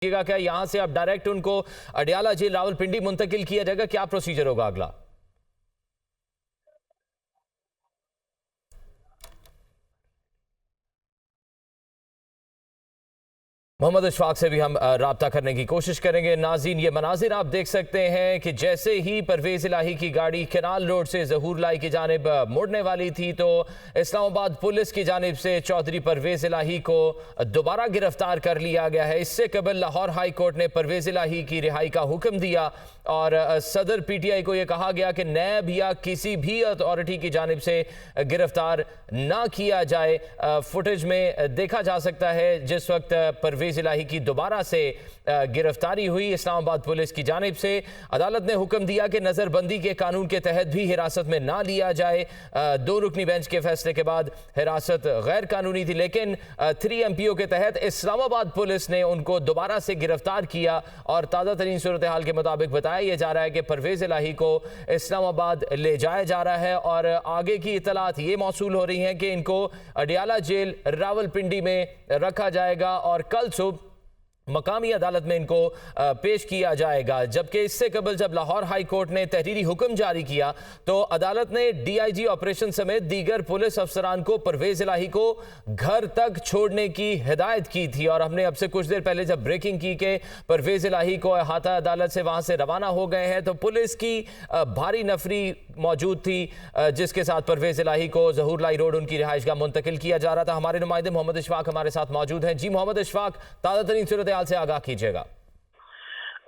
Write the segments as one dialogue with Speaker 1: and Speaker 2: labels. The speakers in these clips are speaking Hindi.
Speaker 1: क्या यहां से अब डायरेक्ट उनको अडयाला जेल रावलपिंडी मुंतकिल किया जाएगा? क्या प्रोसीजर होगा अगला? मोहम्मद अशफाक से भी हम राब्ता करने की कोशिश करेंगे। नाज़रीन, ये मनाजिर आप देख सकते हैं कि जैसे ही परवेज़ इलाही की गाड़ी कैनाल रोड से ज़हूर लाई की जानिब मुड़ने वाली थी तो इस्लामाबाद पुलिस की जानिब से चौधरी परवेज़ इलाही को दोबारा गिरफ्तार कर लिया गया है। इससे कबल लाहौर हाई कोर्ट ने परवेज़ इलाही की रिहाई का हुक्म दिया और सदर PTI को यह कहा गया कि नैब या किसी भी अथॉरिटी की जानिब से गिरफ्तार ना किया जाए। फुटेज में देखा जा सकता है जिस वक्त परवेज़ इलाही की दोबारा से गिरफ्तारी हुई इस्लामाबाद पुलिस की जानिब से, अदालत ने हुक्म दिया कि नज़रबंदी के कानून के तहत भी हिरासत में ना लिया जाए। 2 रुकनी बेंच के फैसले के बाद हिरासत गैर कानूनी थी, लेकिन 3 MPO के तहत इस्लामाबाद पुलिस ने उनको दोबारा से गिरफ्तार किया और ताज़ा तरीन सूरत हाल के मुताबिक बताया यह जा रहा है कि परवेज़ इलाही को इस्लामाबाद ले जाया जा रहा है और आगे की इतलात ये मौसूल हो रही हैं कि इनको अडयाला जेल रावलपिंडी में रखा जाएगा और कल सुबह मकामी अदालत में इनको पेश किया जाएगा। जबकि इससे कबल जब लाहौर हाई कोर्ट ने तहरीरी हुक्म जारी किया तो अदालत ने DIG ऑपरेशन समेत दीगर पुलिस अफसरान को परवेज़ इलाही को घर तक छोड़ने की हिदायत की थी। और हमने अब से कुछ देर पहले जब ब्रेकिंग की कि परवेज़ इलाही को अहाता अदालत से वहाँ से रवाना हो गए हैं तो पुलिस की भारी नफरी मौजूद थी जिसके साथ परवेज़ इलाही को ज़हूर लाई रोड उनकी रिहाइशगाह मुंतकिल किया जा रहा था। हमारे नुमाइंदे मोहम्मद अशफाक हमारे साथ मौजूद हैं। जी मोहम्मद अशफाक, ताज़ा तरीन सूरत हाल से आगाह कीजिएगा।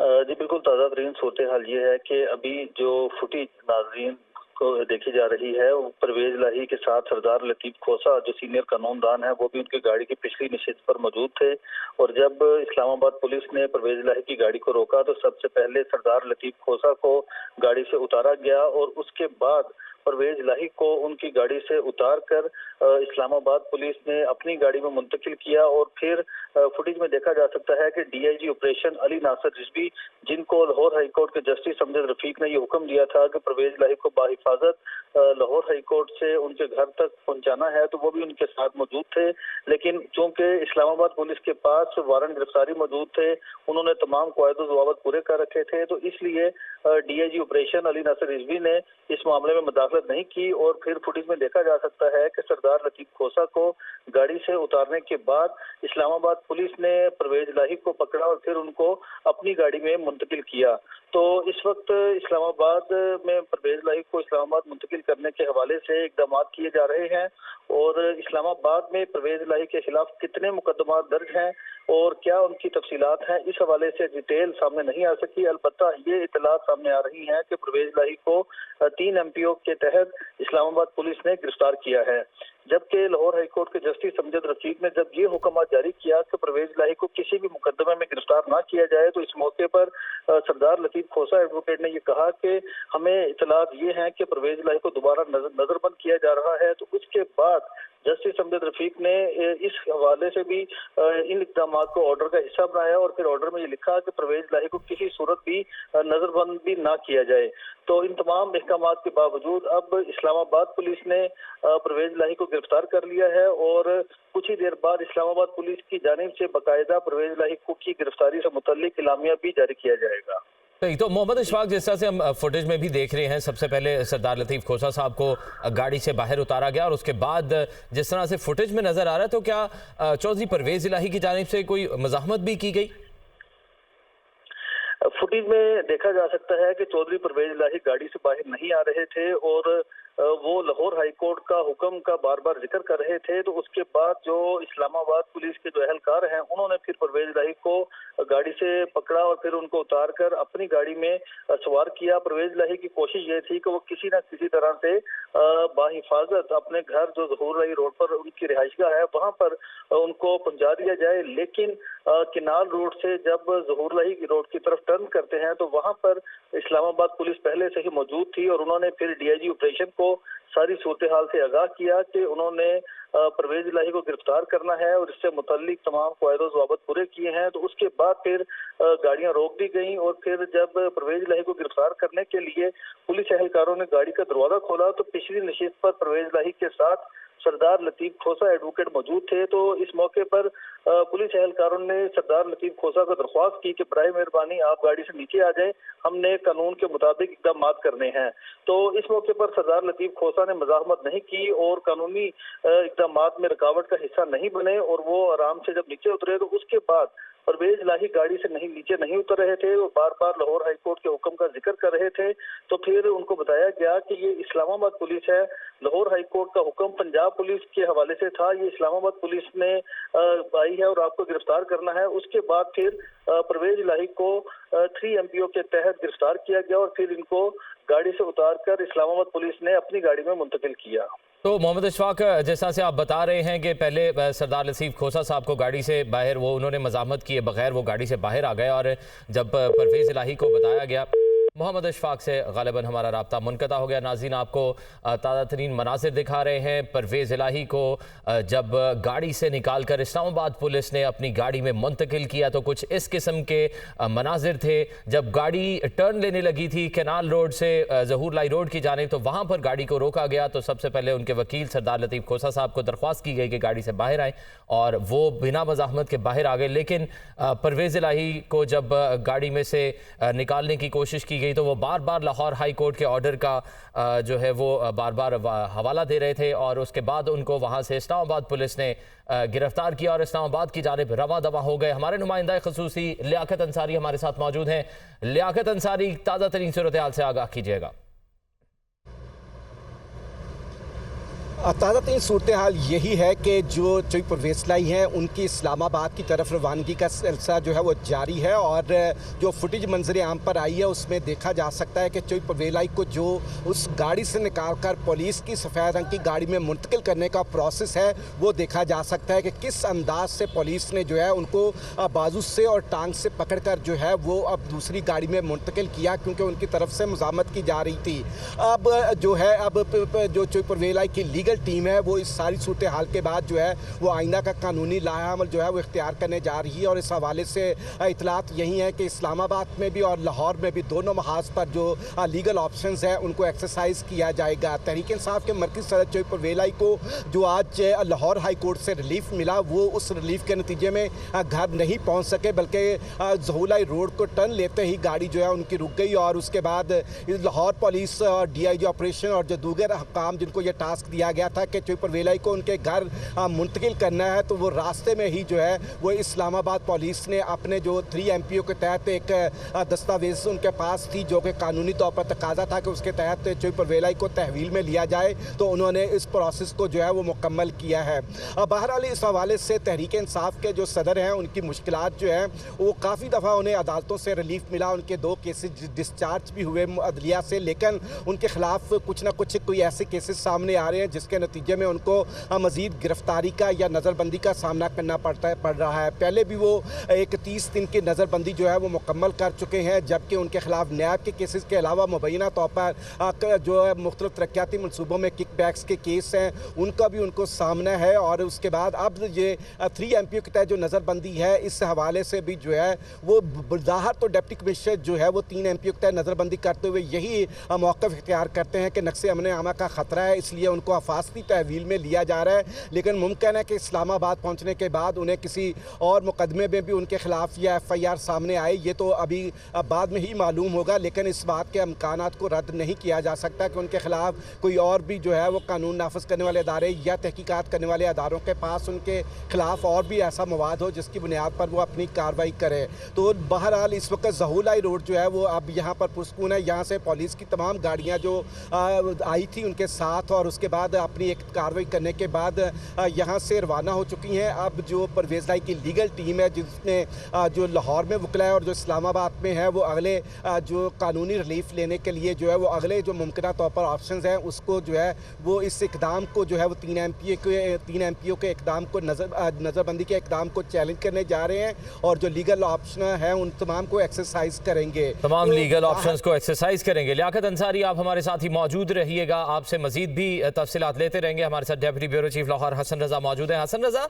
Speaker 2: जी बिल्कुल, ताज़ा तरीन सूरत हाल ये है कि अभी जो फुटेज नाज़रीन को देखी जा रही है वो परवेज़ इलाही के साथ सरदार लतीफ़ खोसा जो सीनियर कानूनदान है वो भी उनकी गाड़ी की पिछली नशिस्त पर मौजूद थे। और जब इस्लामाबाद पुलिस ने परवेज़ इलाही की गाड़ी को रोका तो सबसे पहले सरदार लतीफ़ खोसा को गाड़ी से उतारा गया और उसके बाद परवेज़ इलाही को उनकी गाड़ी से उतार कर इस्लामाबाद पुलिस ने अपनी गाड़ी में मुंतकिल किया। और फिर फुटेज में देखा जा सकता है कि DIG ऑपरेशन अली नासर रिजवी, जिनको लाहौर हाई कोर्ट के जस्टिस अमजद रफीक ने यह हुक्म दिया था कि परवेज़ इलाही को बाहिफाजत लाहौर हाई कोर्ट से उनके घर तक पहुंचाना है, तो वो भी उनके साथ मौजूद थे। लेकिन चूंकि इस्लामाबाद पुलिस के पास वारंट गिरफ्तारी मौजूद थे, उन्होंने तमाम कायदे ज़वाबित पूरे कर रखे थे, तो इसलिए DIG ऑपरेशन अली नासर रिजवी ने इस मामले में मुदाखलत नहीं की। और फिर फुटेज में देखा जा सकता है कि सरदार लतीफ़ खोसा को गाड़ी से उतारने के बाद इस्लामाबाद पुलिस ने परवेज़ इलाही को पकड़ा और फिर उनको अपनी गाड़ी में मुंतकिल किया। तो इस वक्त इस्लामाबाद में परवेज़ इलाही को इस्लामाबाद मुंतकिल करने के हवाले से इक़दाम किए जा रहे हैं। और इस्लामाबाद में परवेज़ इलाही के खिलाफ कितने मुकदमा दर्ज हैं और क्या उनकी तफसीलात हैं, इस हवाले से डिटेल सामने नहीं आ सकी। अलबत्ता ये इतलात सामने आ रही हैं कि परवेज़ इलाही को 3 MPO के तहत इस्लामाबाद पुलिस ने गिरफ्तार किया है। जबकि लाहौर हाई कोर्ट के जस्टिस अमजद रफीक ने जब ये हुक्म जारी किया कि परवेज़ इलाही को किसी भी मुकदमे में गिरफ्तार ना किया जाए, तो इस मौके पर सरदार लतीफ़ खोसा एडवोकेट ने ये कहा कि हमें इतलात ये हैं कि परवेज़ इलाही को दोबारा नजरबंद किया जा रहा है। तो उसके बाद जस्टिस अमजद रफीक ने इस हवाले से भी इन इक़दाम को ऑर्डर का हिस्सा बनाया और फिर ऑर्डर में ये लिखा कि परवेज़ इलाही को किसी सूरत भी नजरबंद भी ना किया जाए। तो इन तमाम अहकामात के बावजूद अब इस्लामाबाद पुलिस ने परवेज़ इलाही को गिरफ्तार कर लिया है और कुछ ही देर बाद इस्लामाबाद पुलिस की जानिब से बाकायदा परवेज़ इलाही की गिरफ्तारी से मुतल्लिक इलामिया भी जारी किया जाएगा।
Speaker 1: तो मोहम्मद अशफाक, जिस तरह से हम फुटेज में भी देख रहे हैं, सबसे पहले सरदार लतीफ़ खोसा साहब को गाड़ी से बाहर उतारा गया और उसके बाद जिस तरह से फुटेज में नजर आ रहा है, तो क्या चौधरी परवेज़ इलाही की जानिब से कोई मज़ाहमत भी की गई?
Speaker 2: फुटेज में देखा जा सकता है कि चौधरी परवेज़ इलाही गाड़ी से बाहर नहीं आ रहे थे और वो लाहौर हाई कोर्ट का हुक्म का बार बार जिक्र कर रहे थे। तो उसके बाद जो इस्लामाबाद पुलिस के जो अहलकार हैं उन्होंने फिर परवेज़ इलाही को गाड़ी से पकड़ा और फिर उनको उतार कर अपनी गाड़ी में सवार किया। परवेज़ इलाही की कोशिश ये थी कि वो किसी न किसी तरह से बाहिफाजत अपने घर जो ज़हूर लाई रोड पर उनकी रिहाइशगाह है वहाँ पर उनको पहुँचा दिया जाए। लेकिन किनाल रोड से जब ज़हूर लाई रोड की तरफ टर्न करते हैं तो वहाँ पर इस्लामाबाद पुलिस पहले से ही मौजूद थी और उन्होंने फिर DIG ऑपरेशन को सारी सूरत हाल से आगाह किया कि उन्होंने परवेज़ इलाही को गिरफ्तार करना है और इससे मुतल्लिक तमाम कायदे ज़वाबित पूरे किए हैं। तो उसके बाद फिर गाड़ियां रोक दी गईं और फिर जब परवेज़ इलाही को गिरफ्तार करने के लिए पुलिस एहलकारों ने गाड़ी का दरवाजा खोला तो पिछली नशिस्त पर परवेज़ इलाही के साथ सरदार लतीफ खोसा एडवोकेट मौजूद थे। तो इस मौके पर पुलिस एहलकारों ने सरदार लतीफ खोसा को दरख्वास्त की कि बराए मेहरबानी आप गाड़ी से नीचे आ जाएं, हमने कानून के मुताबिक इकदाम करने हैं। तो इस मौके पर सरदार लतीफ खोसा ने मज़ाहमत नहीं की और कानूनी इकदाम में रुकावट का हिस्सा नहीं बने और वो आराम से जब नीचे उतरे तो उसके बाद परवेज इलाही गाड़ी से नीचे नहीं उतर रहे थे। वो बार बार लाहौर हाईकोर्ट के हुक्म का जिक्र कर रहे थे। तो फिर उनको बताया गया कि ये इस्लामाबाद पुलिस है, लाहौर हाईकोर्ट का हुक्म पंजाब पुलिस के हवाले से था, ये इस्लामाबाद पुलिस ने आई है और आपको गिरफ्तार करना है। उसके बाद फिर परवेज इलाही को 3 MPO के तहत गिरफ्तार किया गया और फिर इनको गाड़ी से उतारकर इस्लामाबाद पुलिस ने अपनी गाड़ी में मुंतकिल किया।
Speaker 1: तो मोहम्मद अशफाक, जैसा से आप बता रहे हैं कि पहले सरदार लतीफ खोसा साहब को गाड़ी से बाहर उन्होंने मज़ाहमत किए बगैर वो गाड़ी से बाहर आ गए और जब परवेज़ इलाही को बताया गया, मोहम्मद अशफाक से गालिबन हमारा राब्ता मुनक़ता हो गया। नाज़रीन, आपको ताज़ा तरीन मनाज़िर दिखा रहे हैं। परवेज़ इलाही को जब गाड़ी से निकाल कर इस्लामाबाद पुलिस ने अपनी गाड़ी में मुंतकिल किया तो कुछ इस किस्म के मनाजिर थे। जब गाड़ी टर्न लेने लगी थी कैनाल रोड से ज़हूर लाई रोड की जानिब, तो वहाँ पर गाड़ी को रोका गया। तो सबसे पहले उनके वकील सरदार लतीफ खोसा साहब को दरख्वास्त की गई कि गाड़ी से बाहर आए और वो बिना मज़ाहमत के बाहर आ गए। लेकिन परवेज़ इलाही को जब गाड़ी में से निकालने की कोशिश की गई तो वो बार बार लाहौर हाई कोर्ट के ऑर्डर का जो है वो बार बार हवाला दे रहे थे और उसके बाद उनको वहाँ से इस्लामाबाद पुलिस ने गिरफ्तार किया और इस्लामाबाद की जानिब रवा दवा हो गए। हमारे नुमाइंदा खसूसी लियाकत अंसारी हमारे साथ मौजूद हैं। लियाकत अंसारी, ताज़ा तरीन सूरत हाल से आगाह कीजिएगा।
Speaker 3: ताज़ा तरीन सूरत हाल यही है कि जो परवेज़ इलाही हैं उनकी इस्लामाबाद की तरफ रवानगी का सिलसिला जो है वो जारी है और जो फुटेज मंजर आम पर आई है उसमें देखा जा सकता है कि परवेज़ इलाही को जो उस गाड़ी से निकाल कर पुलिस की सफ़ेद रंग की गाड़ी में मुंतकिल करने का प्रोसेस है वो देखा जा सकता है कि किस अंदाज से पुलिस ने जो है उनको बाजू से और टांग से पकड़ कर जो है वो अब दूसरी गाड़ी में मुंतकिल किया, क्योंकि उनकी तरफ से मज़ाहमत की जा रही थी। अब जो है अब जो परवेज़ इलाही की लीगल टीम है वो इस सारी सूरत हाल के बाद जो है वो आइंदा का कानूनी लाहमल जो है वो इख्तियार करने जा रही है और इस हवाले से इतलात यही है कि इस्लामाबाद में भी और लाहौर में भी दोनों महाज पर जो लीगल ऑप्शंस हैं उनको एक्सरसाइज किया जाएगा। तहरीक इंसाफ के मरकज़ी सदर परवेज़ इलाही को जो आज लाहौर हाई कोर्ट से रिलीफ मिला वो उस रिलीफ के नतीजे में घर नहीं पहुँच सके, बल्कि ज़हूर लाई रोड को टर्न लेते ही गाड़ी जो है उनकी रुक गई और उसके बाद लाहौर पुलिस और DIG ऑपरेशन और जो दीगर काम जिनको ये टास्क दिया गया था कि परवेज़ इलाही को उनके घर मुंतकिल करना है, तो वो रास्ते में ही जो है वो इस्लामाबाद पुलिस ने अपने जो 3 MPO के तहत एक दस्तावेज़ उनके पास थी जो कि कानूनी तौर पर तकाजा था कि उसके तहत परवेज़ इलाही को तहवील में लिया जाए, तो उन्होंने इस प्रोसेस को जो है वो मुकम्मल किया है। बहरहाल इस हवाले से तहरीक इंसाफ के जो सदर हैं उनकी मुश्किलात जो है वो काफ़ी दफ़ा उन्हें अदालतों से रिलीफ मिला, उनके 2 केसेस डिस्चार्ज भी हुए अदलिया से, लेकिन उनके खिलाफ कुछ ना कुछ कोई ऐसे केसेस सामने आ रहे हैं जिसके नतीजे में उनको मज़ीद गिरफ्तारी का या नज़रबंदी का सामना करना पड़ रहा है। पहले भी वो एक 30 दिन की नज़रबंदी जो है वो मुकम्मल कर चुके हैं, जबकि उनके खिलाफ नैब के केसेस के अलावा मुबैना तौर पर जो है मुख्तलिफ तरक्याती मनसूबों में किक बैक्स के केस हैं उनका भी उनको सामना है। और उसके बाद अब ये 3 MPO के तहत जो नज़रबंदी है इस हवाले से भी जो है वो ज़ाहिर तो डिप्टी कमिश्नर जो है वो 3 MPO के तहत नज़रबंदी करते हुए यही मौक़िफ़ इख्तियार करते हैं कि नक्शे अमन आमा का ख़तरा है, इसलिए उनको हिफाजती तहवील में लिया जा रहा है। लेकिन मुमकिन है कि इस्लामाबाद पहुंचने के बाद उन्हें किसी और मुकदमे में भी उनके खिलाफ या FIR सामने आए, ये तो अभी बाद में ही मालूम होगा। लेकिन इस बात के इम्कानात को रद्द नहीं किया जा सकता कि उनके खिलाफ कोई और भी जो है वो कानून नाफिज करने वाले अदारे या तहकीकात करने वाले अदारों के पास उनके खिलाफ और भी ऐसा मवाद हो जिसकी बुनियाद पर वो अपनी कार्रवाई करे। तो बहरहाल इस वक्त ज़हूर लाई रोड जो है वो अब यहाँ पर पुरसकून है। यहाँ से पुलिस की तमाम गाड़ियाँ जो आई थी उनके साथ और उसके बाद अपनी एक कार्रवाई करने के बाद यहाँ से रवाना हो चुकी हैं। अब जो परवेज़ इलाही की लीगल टीम है जिसने जो लाहौर में वकला है और जो इस्लामाबाद में है वो अगले जो कानूनी रिलीफ लेने के लिए जो है वो अगले जो मुमकिन तौर पर ऑप्शंस हैं उसको जो है वो इस इकदाम को जो है वो 3 MPO के इकदाम को नज़रबंदी के इकदाम को चैलेंज करने जा रहे हैं और जो लीगल ऑप्शन हैं उन तमाम को एक्सरसाइज करेंगे,
Speaker 1: तमाम लीगल ऑप्शंस को एक्सरसाइज करेंगे। लियाकत अंसारी, आप हमारे साथ ही मौजूद रहिएगा, आपसे मज़ीद भी तफसीलात तफसीलात लेते रहेंगे। हमारे साथ deputy bureau chief Lahore Hasan Raza मौजूद हैं। हसन रजा,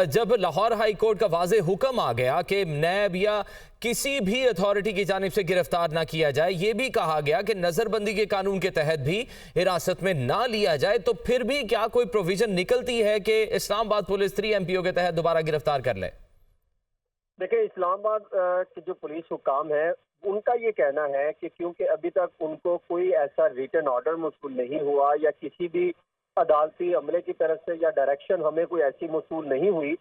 Speaker 1: जब लाहौर हाई कोर्ट का वाज़े हुक्म आ गया कि नैब या किसी भी अथॉरिटी की जानिब से गिरफ्तार ना किया जाए, ये भी कहा गया कि नजरबंदी के कानून के तहत भी हिरासत में ना लिया जाए, तो फिर भी क्या कोई प्रोविजन निकलती है कि इस्लामाबाद पुलिस 3 MPO के तहत दोबारा गिरफ्तार कर ले?
Speaker 4: देखिए, इस्लामाबाद के जो पुलिस हुकाम है उनका ये कहना है कि क्योंकि अभी तक उनको कोई ऐसा रिटन ऑर्डर मौसूल नहीं हुआ या किसी भी अदालती अमले की तरफ से या डायरेक्शन हमें कोई ऐसी मौसूल नहीं हुई